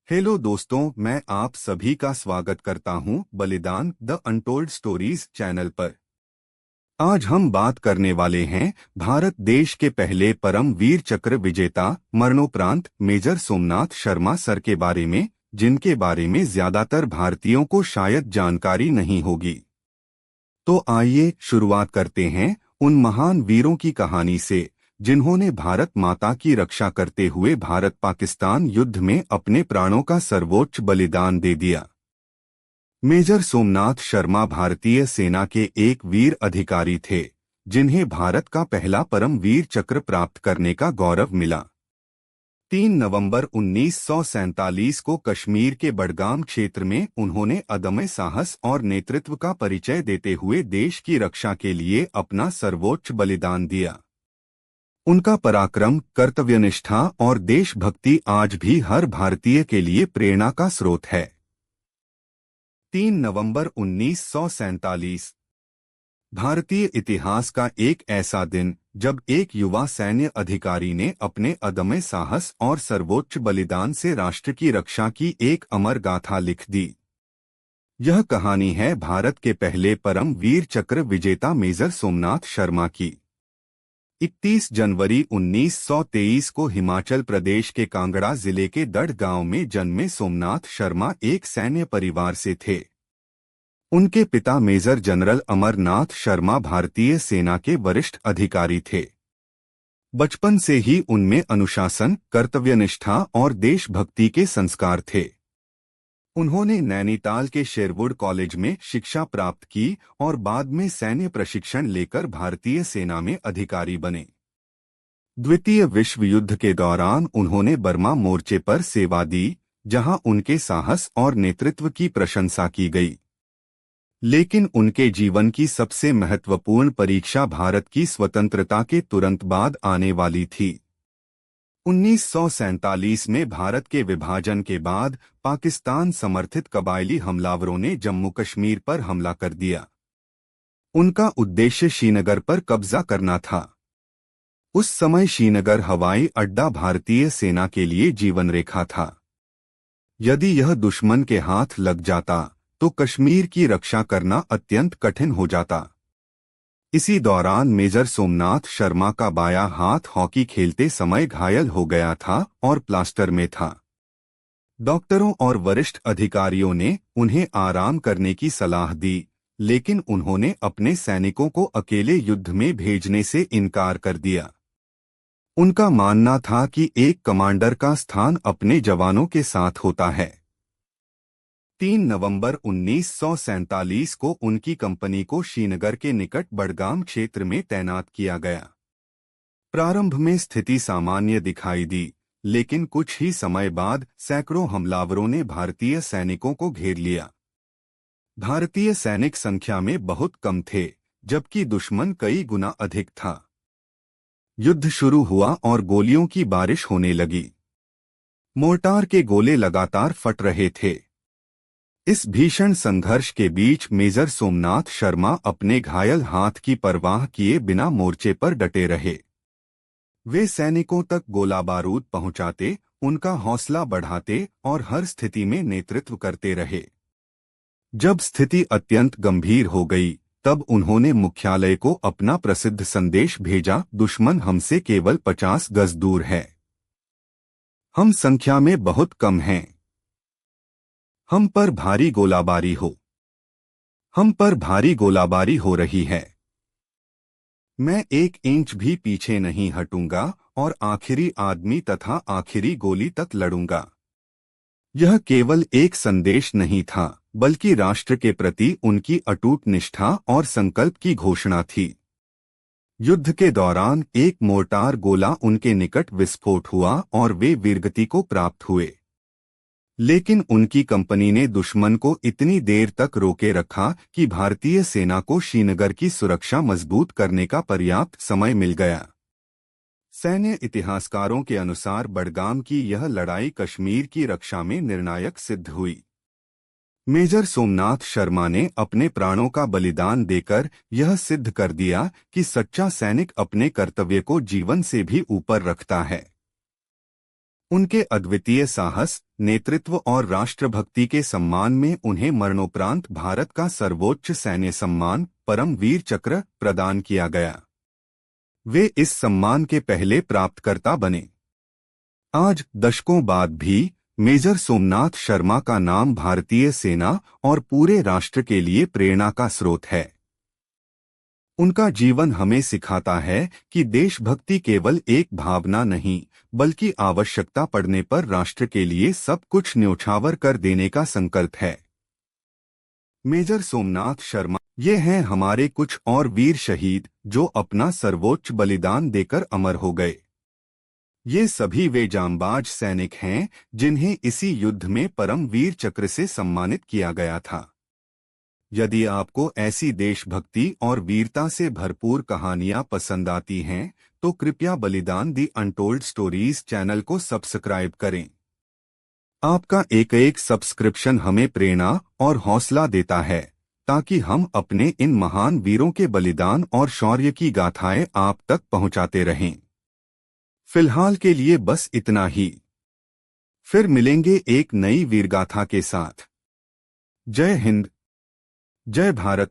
Hello दोस्तों, मैं आप सभी का स्वागत करता हूं बलिदान द अनटोल्ड स्टोरीज चैनल पर। आज हम बात करने वाले हैं भारत देश के पहले परम वीर चक्र विजेता मरणोपरांत मेजर सोमनाथ शर्मा सर के बारे में, जिनके बारे में ज्यादातर भारतीयों को शायद जानकारी नहीं होगी। तो आइए शुरुआत करते हैं उन महान वीरों की कहानी से जिन्होंने भारत माता की रक्षा करते हुए भारत पाकिस्तान युद्ध में अपने प्राणों का सर्वोच्च बलिदान दे दिया। मेजर सोमनाथ शर्मा भारतीय सेना के एक वीर अधिकारी थे, जिन्हें भारत का पहला परम वीर चक्र प्राप्त करने का गौरव मिला। 3 नवंबर 1947 को कश्मीर के बडगाम क्षेत्र में उन्होंने अदम्य साहस और नेतृत्व का परिचय देते हुए देश की रक्षा के लिए अपना सर्वोच्च बलिदान दिया। उनका पराक्रम, कर्तव्यनिष्ठा और देशभक्ति आज भी हर भारतीय के लिए प्रेरणा का स्रोत है। 3 नवंबर 1947 भारतीय इतिहास का एक ऐसा दिन जब एक युवा सैन्य अधिकारी ने अपने अदम्य साहस और सर्वोच्च बलिदान से राष्ट्र की रक्षा की एक अमर गाथा लिख दी। यह कहानी है भारत के पहले परम वीर चक्र विजेता मेजर सोमनाथ शर्मा की। 31 जनवरी 1923 को हिमाचल प्रदेश के कांगड़ा जिले के दढ़ गांव में जन्मे सोमनाथ शर्मा एक सैन्य परिवार से थे। उनके पिता मेजर जनरल अमरनाथ शर्मा भारतीय सेना के वरिष्ठ अधिकारी थे। बचपन से ही उनमें अनुशासन, कर्तव्यनिष्ठा और देशभक्ति के संस्कार थे। उन्होंने नैनीताल के शेरवुड कॉलेज में शिक्षा प्राप्त की और बाद में सैन्य प्रशिक्षण लेकर भारतीय सेना में अधिकारी बने। द्वितीय विश्व युद्ध के दौरान उन्होंने बर्मा मोर्चे पर सेवा दी, जहां उनके साहस और नेतृत्व की प्रशंसा की गई। लेकिन उनके जीवन की सबसे महत्वपूर्ण परीक्षा भारत की स्वतंत्रता के तुरंत बाद आने वाली थी। 1947 में भारत के विभाजन के बाद पाकिस्तान समर्थित कबायली हमलावरों ने जम्मू कश्मीर पर हमला कर दिया। उनका उद्देश्य श्रीनगर पर कब्जा करना था। उस समय श्रीनगर हवाई अड्डा भारतीय सेना के लिए जीवन रेखा था। यदि यह दुश्मन के हाथ लग जाता तो कश्मीर की रक्षा करना अत्यंत कठिन हो जाता। इसी दौरान मेजर सोमनाथ शर्मा का बायां हाथ हॉकी खेलते समय घायल हो गया था और प्लास्टर में था। डॉक्टरों और वरिष्ठ अधिकारियों ने उन्हें आराम करने की सलाह दी, लेकिन उन्होंने अपने सैनिकों को अकेले युद्ध में भेजने से इनकार कर दिया। उनका मानना था कि एक कमांडर का स्थान अपने जवानों के साथ होता है। 3 नवंबर 1947 को उनकी कंपनी को श्रीनगर के निकट बडगाम क्षेत्र में तैनात किया गया। प्रारंभ में स्थिति सामान्य दिखाई दी, लेकिन कुछ ही समय बाद सैकड़ों हमलावरों ने भारतीय सैनिकों को घेर लिया। भारतीय सैनिक संख्या में बहुत कम थे, जबकि दुश्मन कई गुना अधिक था। युद्ध शुरू हुआ और गोलियों की बारिश होने लगी। मोर्टार के गोले लगातार फट रहे थे। इस भीषण संघर्ष के बीच मेजर सोमनाथ शर्मा अपने घायल हाथ की परवाह किए बिना मोर्चे पर डटे रहे। वे सैनिकों तक गोला बारूद पहुंचाते, उनका हौसला बढ़ाते और हर स्थिति में नेतृत्व करते रहे। जब स्थिति अत्यंत गंभीर हो गई, तब उन्होंने मुख्यालय को अपना प्रसिद्ध संदेश भेजा, दुश्मन हमसे केवल 50 गज दूर है। हम संख्या में बहुत कम हैं। हम पर भारी गोलाबारी हो रही है। मैं 1 इंच भी पीछे नहीं हटूंगा और आखिरी आदमी तथा आखिरी गोली तक लड़ूंगा। यह केवल एक संदेश नहीं था, बल्कि राष्ट्र के प्रति उनकी अटूट निष्ठा और संकल्प की घोषणा थी। युद्ध के दौरान एक मोर्टार गोला उनके निकट विस्फोट हुआ और वे वीरगति को प्राप्त हुए। लेकिन उनकी कंपनी ने दुश्मन को इतनी देर तक रोके रखा कि भारतीय सेना को श्रीनगर की सुरक्षा मजबूत करने का पर्याप्त समय मिल गया। सैन्य इतिहासकारों के अनुसार बडगाम की यह लड़ाई कश्मीर की रक्षा में निर्णायक सिद्ध हुई। मेजर सोमनाथ शर्मा ने अपने प्राणों का बलिदान देकर यह सिद्ध कर दिया कि सच्चा सैनिक अपने कर्तव्य को जीवन से भी ऊपर रखता है। उनके अद्वितीय साहस, नेतृत्व और राष्ट्रभक्ति के सम्मान में उन्हें मरणोपरांत भारत का सर्वोच्च सैन्य सम्मान परमवीर चक्र प्रदान किया गया। वे इस सम्मान के पहले प्राप्तकर्ता बने। आज दशकों बाद भी मेजर सोमनाथ शर्मा का नाम भारतीय सेना और पूरे राष्ट्र के लिए प्रेरणा का स्रोत है। उनका जीवन हमें सिखाता है कि देशभक्ति केवल एक भावना नहीं, बल्कि आवश्यकता पड़ने पर राष्ट्र के लिए सब कुछ न्योछावर कर देने का संकल्प है। मेजर सोमनाथ शर्मा ये हैं हमारे कुछ और वीर शहीद जो अपना सर्वोच्च बलिदान देकर अमर हो गए। ये सभी वे जांबाज सैनिक हैं जिन्हें इसी युद्ध में परमवीर चक्र से सम्मानित किया गया था। यदि आपको ऐसी देशभक्ति और वीरता से भरपूर कहानियां पसंद आती हैं, तो कृपया बलिदान दी अनटोल्ड स्टोरीज चैनल को सब्सक्राइब करें। आपका एक सब्सक्रिप्शन हमें प्रेरणा और हौसला देता है ताकि हम अपने इन महान वीरों के बलिदान और शौर्य की गाथाएं आप तक पहुंचाते रहें। फिलहाल के लिए बस इतना ही। फिर मिलेंगे एक नई वीरगाथा के साथ। जय हिंद, जय भारत।